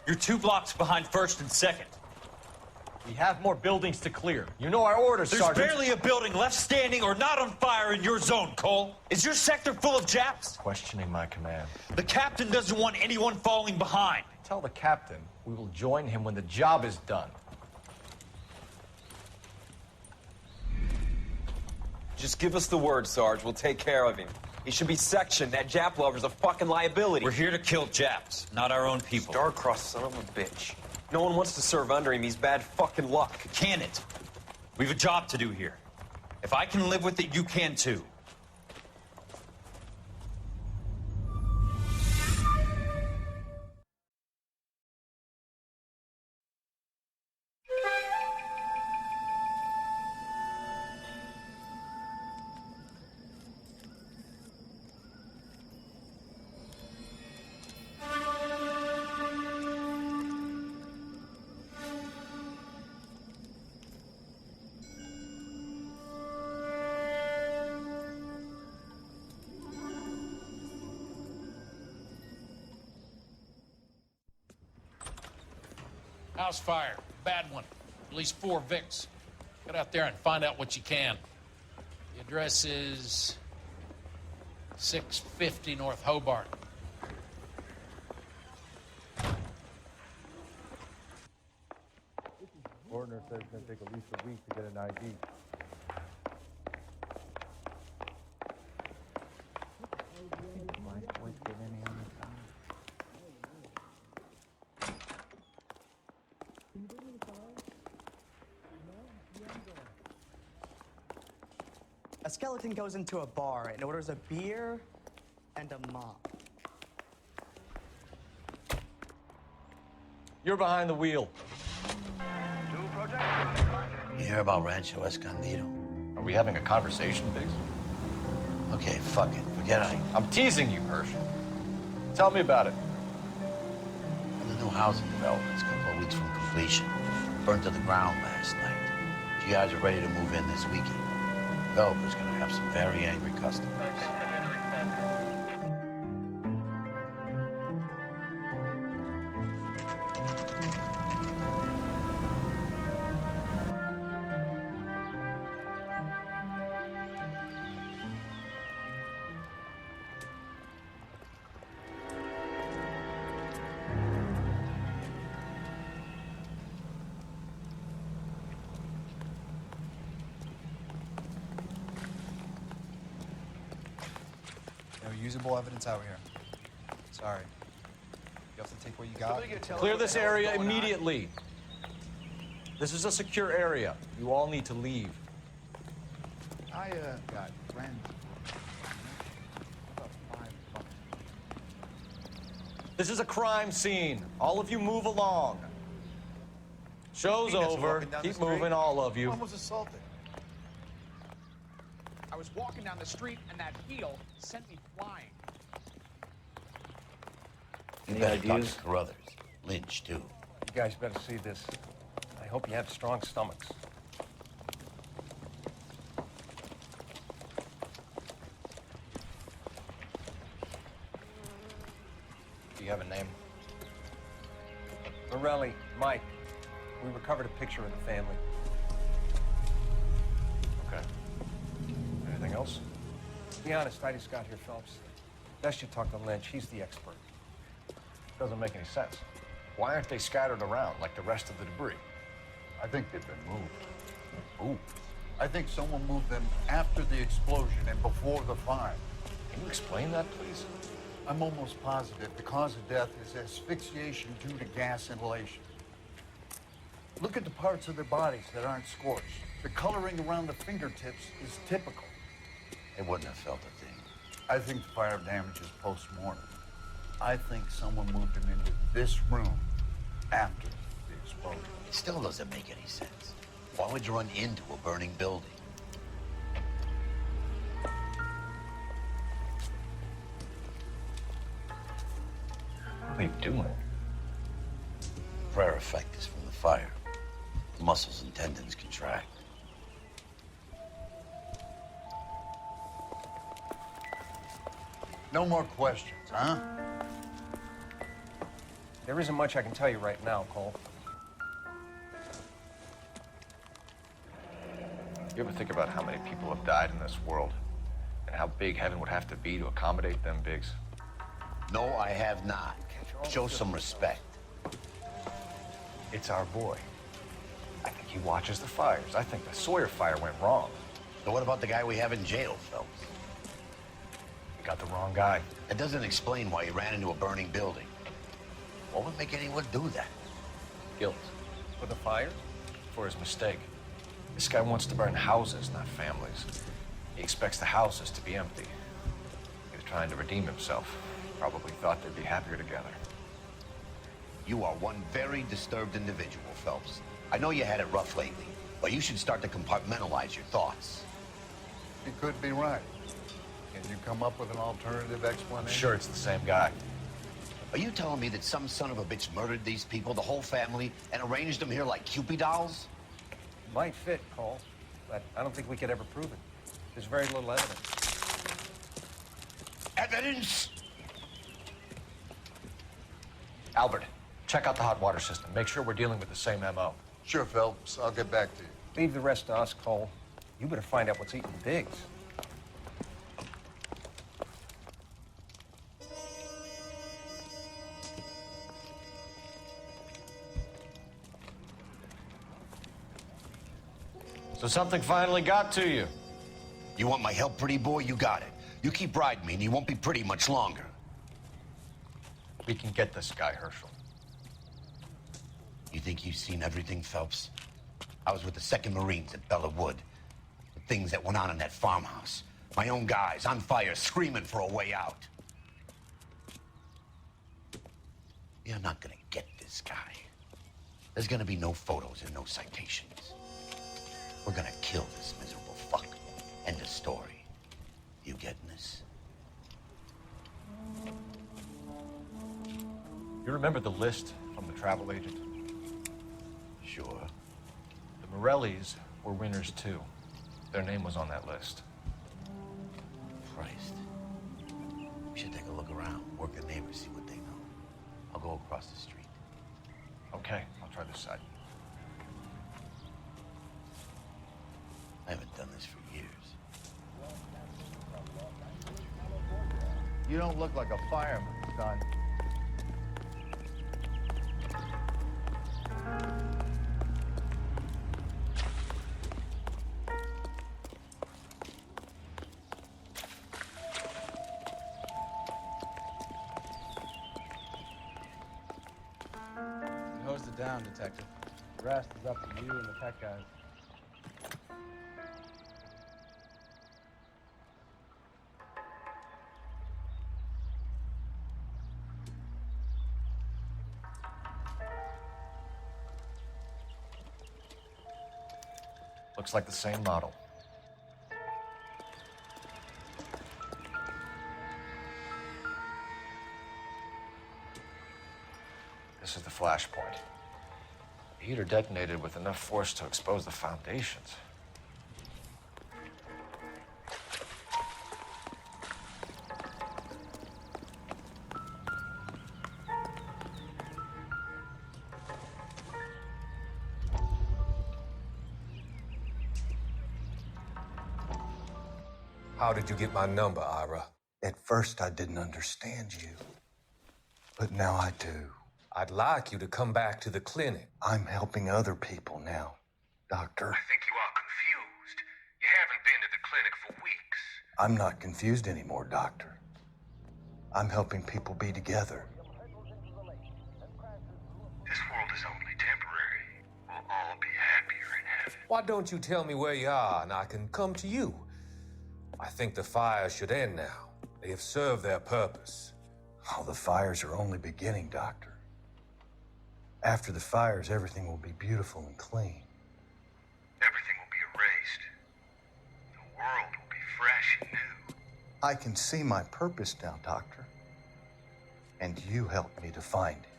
You're 2 blocks behind first and second. We have more buildings to clear. You know our orders, There's Sergeant. barely a building left standing or not on fire in your zone, Cole. Is your sector full of Japs? Questioning my command. The captain doesn't want anyone falling behind. Tell the captain we will join him when the job is done. Just give us the word, Sarge. We'll take care of him. He should be sectioned. That Jap lover's a fucking liability. We're here to kill Japs, not our own people. Star-crossed son of a bitch. No one wants to serve under him. He's bad fucking luck. Can it? We've a job to do here. If I can live with it, you can too. House fire. Bad one. At least 4 Vicks. Get out there and find out what you can. The address is 650 North Hobart. Ordner says it's going to take at least a week to get an ID. A skeleton goes into a bar and orders a beer and a mop. You're behind the wheel. You hear about Rancho Escondido? Are we having a conversation, Biggs? Okay, fuck it. Forget I. I'm teasing you, Hirsch. Tell me about it. The new housing development's a couple of weeks from completion. Burned to the ground last night. You guys are ready to move in this weekend. Developer's gonna have some very angry customers. No usable evidence out here. Sorry. You have to take what you got. Clear this area immediately. This is a secure area. You all need to leave. I got friends. About $5. This is a crime scene. All of you move along. Show's over. Keep moving, all of you. Almost assaulted. I was walking down the street and that heel sent me flying. You got Dr. Carruthers. Lynch, too. You guys better see this. I hope you have strong stomachs. Do you have a name? Morelli, Mike. We recovered a picture of the family. Okay. Anything else? Be honest, I just got here, Phelps. Best you talk to Lynch. He's the expert. Doesn't make any sense. Why aren't they scattered around like the rest of the debris? I think they've been moved. Ooh. I think someone moved them after the explosion and before the fire. Can you explain that, please? I'm almost positive the cause of death is asphyxiation due to gas inhalation. Look at the parts of their bodies that aren't scorched. The coloring around the fingertips is typical. They wouldn't have felt a thing. I think the fire damage is post-mortem. I think someone moved them into this room after the explosion. It still doesn't make any sense. Why would you run into a burning building? What are you doing? Prayer effect is from the fire. Muscles and tendons contract. No more questions, huh? There isn't much I can tell you right now, Cole. You ever think about how many people have died in this world? And how big heaven would have to be to accommodate them bigs? No, I have not. Show some respect. It's our boy. I think he watches the fires. I think the Sawyer fire went wrong. So what about the guy we have in jail, Phelps? We got the wrong guy. That doesn't explain why he ran into a burning building. What would make anyone do that? Guilt. For the fire? For his mistake. This guy wants to burn houses, not families. He expects the houses to be empty. He was trying to redeem himself. Probably thought they'd be happier together. You are one very disturbed individual, Phelps. I know you had it rough lately, but you should start to compartmentalize your thoughts. He could be right. Can you come up with an alternative explanation? I'm sure it's the same guy. Are you telling me that some son of a bitch murdered these people, the whole family, and arranged them here like Cupid dolls? Might fit, Cole, but I don't think we could ever prove it. There's very little evidence. Evidence? Albert, check out the hot water system. Make sure we're dealing with the same MO. Sure, Phelps. I'll get back to you. Leave the rest to us, Cole. You better find out what's eating Biggs. So something finally got to you. You want my help, pretty boy? You got it. You keep riding me and you won't be pretty much longer. We can get this guy, Herschel. You think you've seen everything, Phelps? I was with the 2nd Marines at Bella Wood. The things that went on in that farmhouse. My own guys on fire, screaming for a way out. You're not gonna get this guy. There's gonna be no photos and no citations. We're gonna kill this miserable fuck. End of story. You getting this? You remember the list from the travel agent? Sure. The Morellis were winners too. Their name was on that list. Christ. We should take a look around, work the neighbors, see what they know. I'll go across the street. Okay, I'll try this side. I haven't done this for years. You don't look like a fireman, son. We hosed it down, Detective. The rest is up to you and the tech guys. Looks like the same model. This is the flash point. The heater detonated with enough force to expose the foundations. How did you get my number, Ira? At first, I didn't understand you. But now I do. I'd like you to come back to the clinic. I'm helping other people now, Doctor. I think you are confused. You haven't been to the clinic for weeks. I'm not confused anymore, Doctor. I'm helping people be together. This world is only temporary. We'll all be happier in heaven. Why don't you tell me where you are and I can come to you? I think the fires should end now. They have served their purpose. Oh, the fires are only beginning, Doctor. After the fires, everything will be beautiful and clean. Everything will be erased. The world will be fresh and new. I can see my purpose now, Doctor. And you helped me to find it.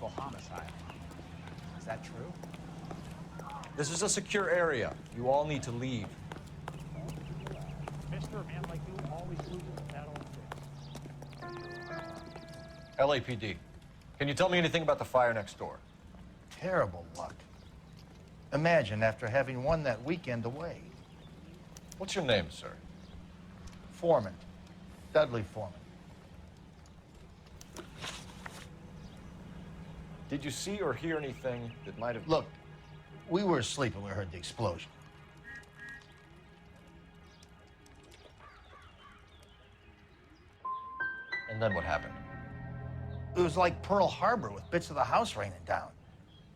multiple homicide. Is that true? This is a secure area. You all need to leave. Mister, a man like you always loses the battle of wits. LAPD, can you tell me anything about the fire next door? Terrible luck. Imagine after having won that weekend away. What's your name, sir? Foreman. Dudley Foreman. Did you see or hear anything that might have... Look, we were asleep when we heard the explosion. And then what happened? It was like Pearl Harbor with bits of the house raining down.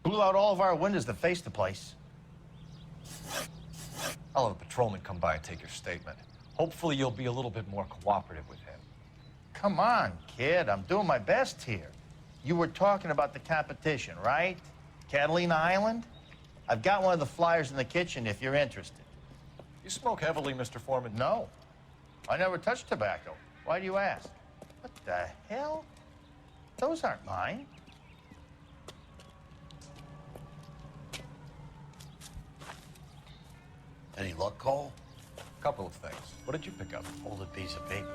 Blew out all of our windows that faced the place. I'll have a patrolman come by and take your statement. Hopefully you'll be a little bit more cooperative with him. Come on, kid. I'm doing my best here. You were talking about the competition, right? Catalina Island? I've got one of the flyers in the kitchen if you're interested. You smoke heavily, Mr. Foreman? No. I never touched tobacco. Why do you ask? What the hell? Those aren't mine. Any luck, Cole? Couple of things. What did you pick up? Folded piece of paper.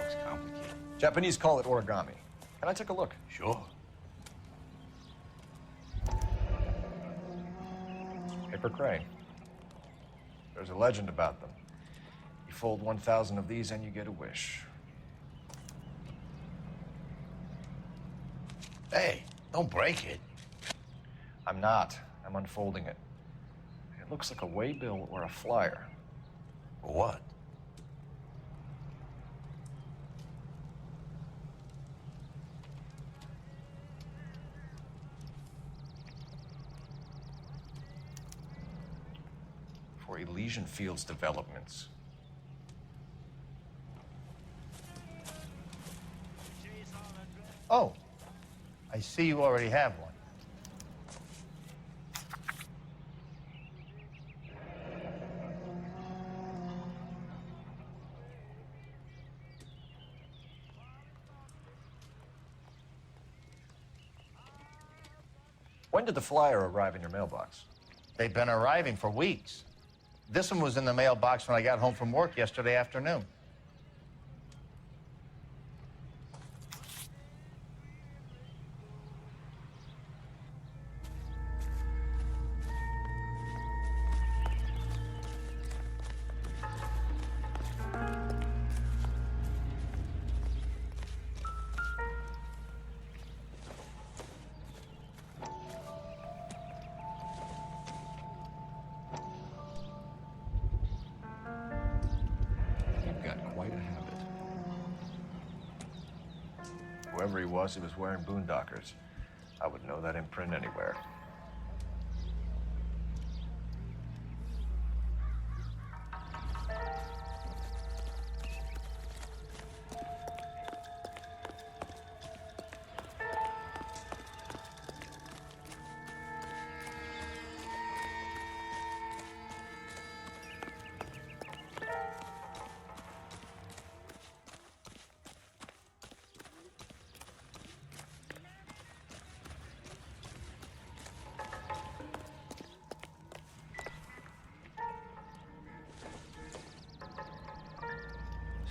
Looks complicated. Japanese call it origami. Can I take a look? Sure. Paper crane. There's a legend about them. You fold 1,000 of these and you get a wish. Hey, don't break it. I'm not. I'm unfolding it. It looks like a waybill or a flyer. For what? For Elysian Fields developments. Oh, I see you already have one. When did the flyer arrive in your mailbox? They've been arriving for weeks. This one was in the mailbox when I got home from work yesterday afternoon. Whoever he was wearing boondockers. I would know that imprint anywhere.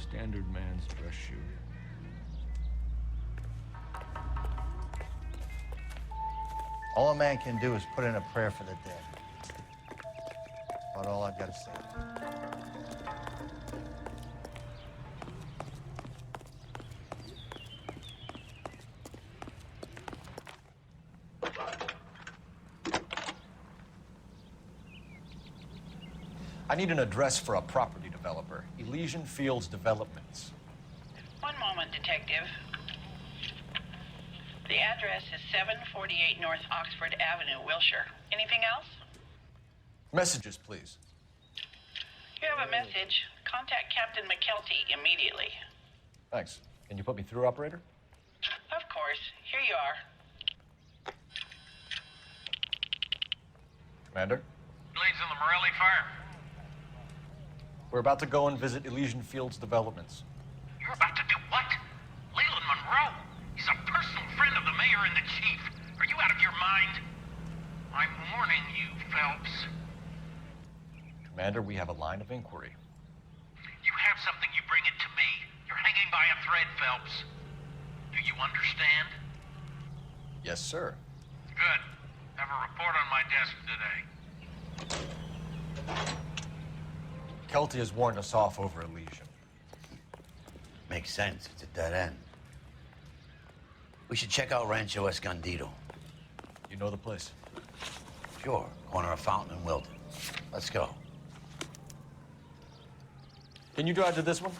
Standard man's dress shoe. All a man can do is put in a prayer for the dead. About all I've got to say. I need an address for a property developer. Elysian Fields Developments. One moment, Detective. The address is 748 North Oxford Avenue, Wilshire. Anything else? Messages, please. You have a message. Contact Captain McKelty immediately. Thanks. Can you put me through, operator? Of course. Here you are. Commander? Leads in the Morelli fire. We're about to go and visit Elysian Fields Developments. You're about to do what? Leland Monroe. He's a personal friend of the mayor and the chief. morning, you Phelps. Commander, we have a line of inquiry. You have something, you bring it to me. You're hanging by a thread, Phelps. Do you understand? Yes, sir. Good. Have a report on my desk today. Kelty has warned us off over Elysium. Makes sense. It's a dead end. We should check out Rancho Escondido. You know the place? Sure. Corner of Fountain and Wilton. Let's go. Can you drive to this one?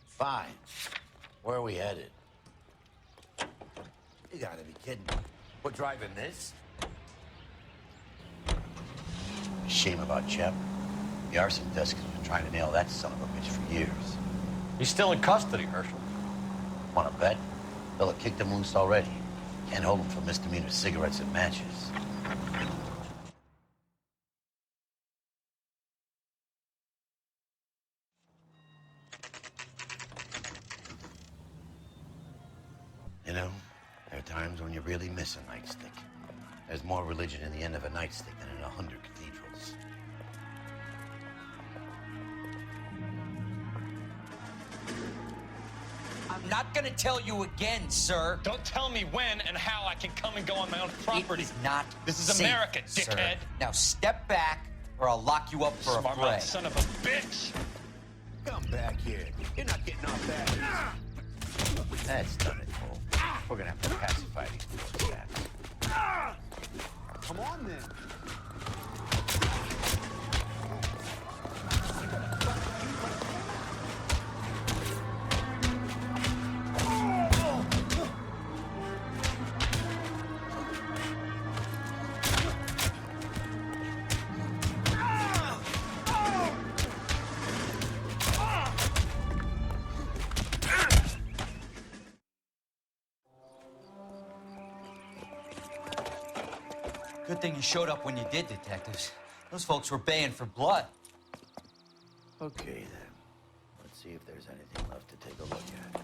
Fine. Where are we headed? You gotta be kidding me. We're driving this? Shame about Shep. The arson desk has been trying to nail that son of a bitch for years. He's still in custody, Herschel. Wanna bet? Fella kicked him loose already. Can't hold him for misdemeanor cigarettes and matches. You know, there are times when you really miss a nightstick. There's more religion in the end of a nightstick than in 100 cathedrals. I'm not gonna tell you again, sir. Don't tell me when and how I can come and go on my own property. It is not This is safe, America, sir. dickhead. Now step back, or I'll lock you up for a Smart fray. mouth son of a bitch. Come back here. You're not getting off that. That's done it, Cole. We're gonna have to pacify these poor cats. Come on, then. Good thing you showed up when you did, detectives. Those folks were baying for blood. Okay, then. Let's see if there's anything left to take a look at.